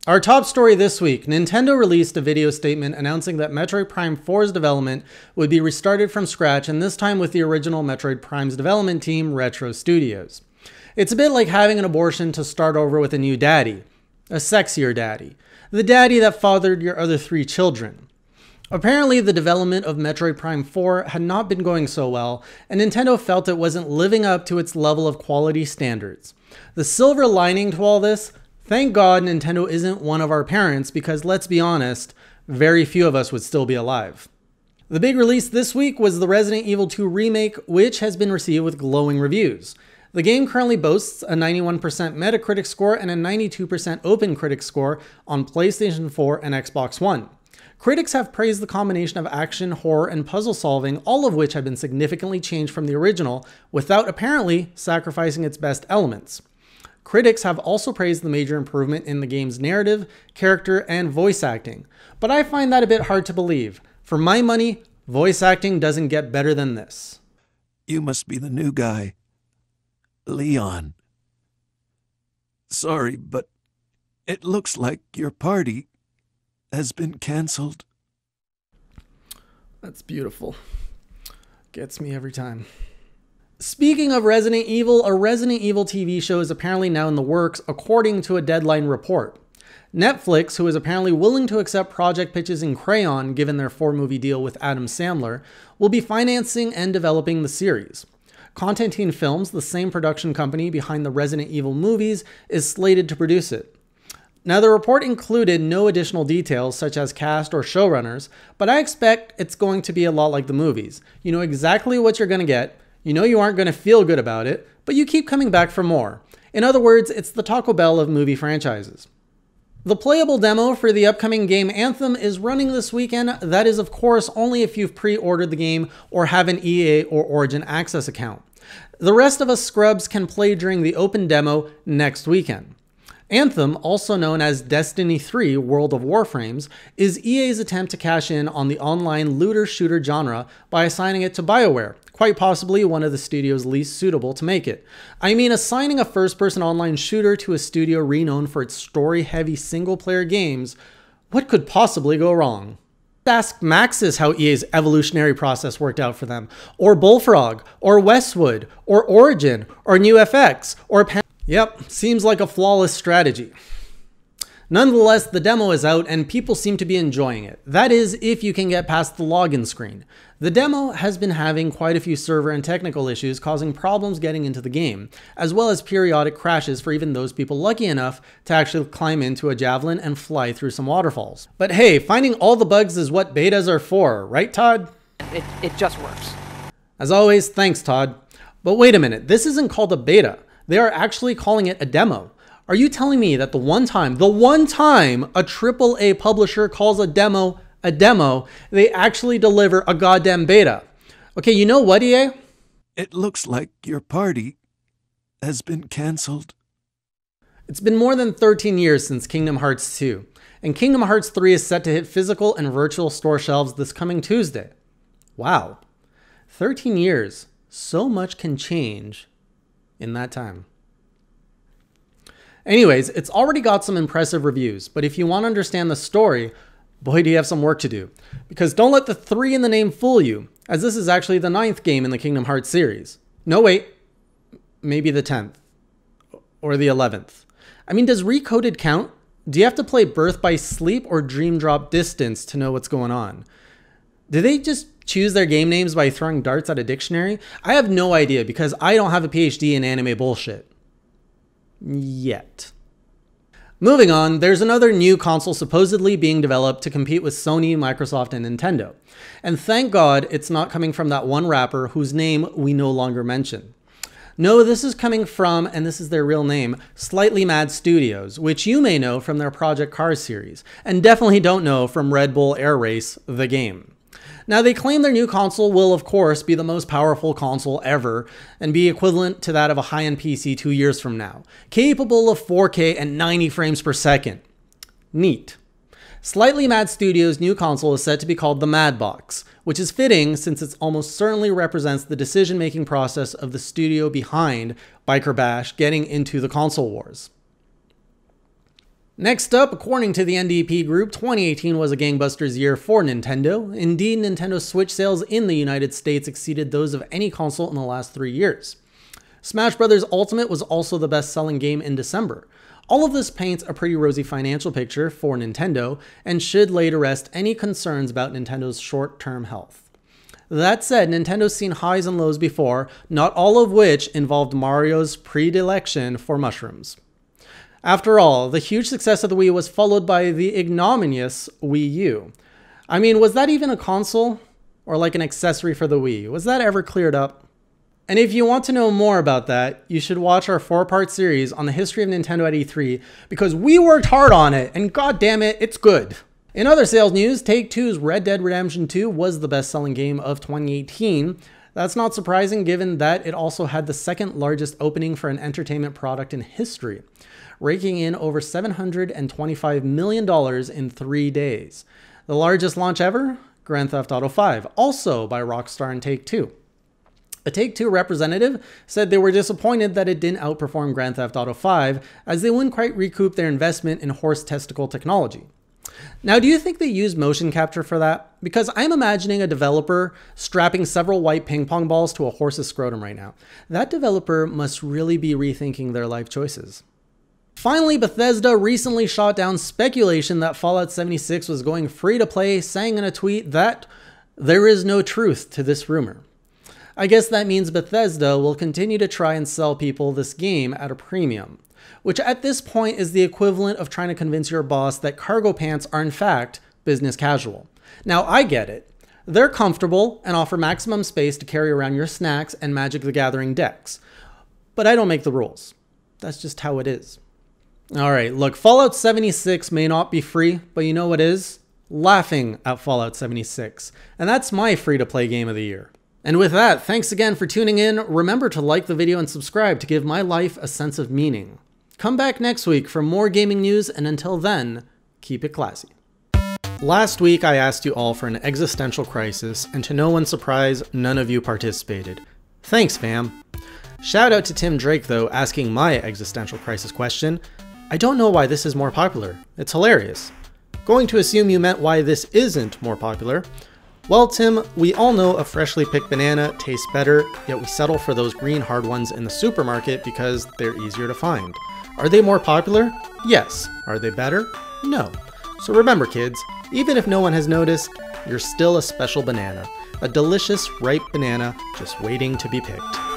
Our top story this week, Nintendo released a video statement announcing that Metroid Prime 4's development would be restarted from scratch, and this time with the original Metroid Prime's development team, Retro Studios. It's a bit like having an abortion to start over with a new daddy. A sexier daddy. The daddy that fathered your other 3 children. Apparently, the development of Metroid Prime 4 had not been going so well, and Nintendo felt it wasn't living up to its level of quality standards. The silver lining to all this, thank God Nintendo isn't one of our parents, because let's be honest, very few of us would still be alive. The big release this week was the Resident Evil 2 remake, which has been received with glowing reviews. The game currently boasts a 91% Metacritic score and a 92% OpenCritic score on PlayStation 4 and Xbox One. Critics have praised the combination of action, horror, and puzzle solving, all of which have been significantly changed from the original, without apparently sacrificing its best elements. Critics have also praised the major improvement in the game's narrative, character, and voice acting. But I find that a bit hard to believe. For my money, voice acting doesn't get better than this. You must be the new guy. Leon. Sorry, but it looks like your party has been cancelled. That's beautiful. Gets me every time. Speaking of Resident Evil, a Resident Evil TV show is apparently now in the works, according to a Deadline report. Netflix, who is apparently willing to accept project pitches in crayon given their 4-movie deal with Adam Sandler, will be financing and developing the series. Constantine Films, the same production company behind the Resident Evil movies, is slated to produce it. Now, the report included no additional details such as cast or showrunners, but I expect it's going to be a lot like the movies. You know exactly what you're going to get, you know you aren't going to feel good about it, but you keep coming back for more. In other words, it's the Taco Bell of movie franchises. The playable demo for the upcoming game Anthem is running this weekend. That is, of course, only if you've pre-ordered the game or have an EA or Origin Access account. The rest of us scrubs can play during the open demo next weekend. Anthem, also known as Destiny 3 World of Warframes, is EA's attempt to cash in on the online looter-shooter genre by assigning it to BioWare, quite possibly one of the studios least suitable to make it. I mean, assigning a first-person online shooter to a studio renowned for its story-heavy single-player games, what could possibly go wrong? Ask Maxis how EA's evolutionary process worked out for them, or Bullfrog, or Westwood, or Origin, or NewFX, or Yep, seems like a flawless strategy. Nonetheless, the demo is out and people seem to be enjoying it. That is, if you can get past the login screen. The demo has been having quite a few server and technical issues causing problems getting into the game, as well as periodic crashes for even those people lucky enough to actually climb into a javelin and fly through some waterfalls. But hey, finding all the bugs is what betas are for, right, Todd? It just works. As always, thanks, Todd. But wait a minute, this isn't called a beta. They are actually calling it a demo. Are you telling me that the one time a AAA publisher calls a demo, they actually deliver a goddamn beta? Okay, you know what, EA? It looks like your party has been cancelled. It's been more than 13 years since Kingdom Hearts 2, and Kingdom Hearts 3 is set to hit physical and virtual store shelves this coming Tuesday. Wow. 13 years. So much can change in that time. Anyways, it's already got some impressive reviews, but if you want to understand the story, boy do you have some work to do. Because don't let the 3 in the name fool you, as this is actually the 9th game in the Kingdom Hearts series. No, wait, maybe the 10th. Or the 11th. I mean, does Recoded count? Do you have to play Birth by Sleep or Dream Drop Distance to know what's going on? Do they just choose their game names by throwing darts at a dictionary? I have no idea because I don't have a PhD in anime bullshit. Yet. Moving on, there's another new console supposedly being developed to compete with Sony, Microsoft, and Nintendo. And thank God it's not coming from that one rapper whose name we no longer mention. No, this is coming from, and this is their real name, Slightly Mad Studios, which you may know from their Project Cars series, and definitely don't know from Red Bull Air Race, the game. Now, they claim their new console will, of course, be the most powerful console ever and be equivalent to that of a high-end PC 2 years from now, capable of 4K and 90 frames per second. Neat. Slightly Mad Studios' new console is set to be called the Mad Box, which is fitting since it almost certainly represents the decision-making process of the studio behind Biker Bash getting into the console wars. Next up, according to the NDP Group, 2018 was a gangbusters year for Nintendo. Indeed, Nintendo's Switch sales in the United States exceeded those of any console in the last 3 years. Smash Bros. Ultimate was also the best-selling game in December. All of this paints a pretty rosy financial picture for Nintendo and should lay to rest any concerns about Nintendo's short-term health. That said, Nintendo's seen highs and lows before, not all of which involved Mario's predilection for mushrooms. After all, the huge success of the Wii was followed by the ignominious Wii U. I mean, was that even a console? Or like an accessory for the Wii? Was that ever cleared up? And if you want to know more about that, you should watch our 4-part series on the history of Nintendo at E3, because we worked hard on it, and goddammit, it's good. In other sales news, Take-Two's Red Dead Redemption 2 was the best-selling game of 2018. That's not surprising given that it also had the second largest opening for an entertainment product in history, raking in over $725 million in 3 days. The largest launch ever? Grand Theft Auto V, also by Rockstar and Take-Two. A Take-Two representative said they were disappointed that it didn't outperform Grand Theft Auto V, as they wouldn't quite recoup their investment in horse testicle technology. Now, do you think they used motion capture for that? Because I'm imagining a developer strapping several white ping pong balls to a horse's scrotum right now. That developer must really be rethinking their life choices. Finally, Bethesda recently shot down speculation that Fallout 76 was going free to play, saying in a tweet that there is no truth to this rumor. I guess that means Bethesda will continue to try and sell people this game at a premium, which at this point is the equivalent of trying to convince your boss that cargo pants are in fact business casual. Now, I get it. They're comfortable and offer maximum space to carry around your snacks and Magic the Gathering decks. But I don't make the rules. That's just how it is. Alright, look, Fallout 76 may not be free, but you know what is? Laughing at Fallout 76. And that's my free-to-play game of the year. And with that, thanks again for tuning in. Remember to like the video and subscribe to give my life a sense of meaning. Come back next week for more gaming news, and until then, keep it classy. Last week, I asked you all for an existential crisis, and to no one's surprise, none of you participated. Thanks, fam. Shout out to Tim Drake, though, asking my existential crisis question. I don't know why this is more popular. It's hilarious. Going to assume you meant why this isn't more popular. Well, Tim, we all know a freshly picked banana tastes better, yet we settle for those green hard ones in the supermarket because they're easier to find. Are they more popular? Yes. Are they better? No. So remember, kids, even if no one has noticed, you're still a special banana. A delicious, ripe banana just waiting to be picked.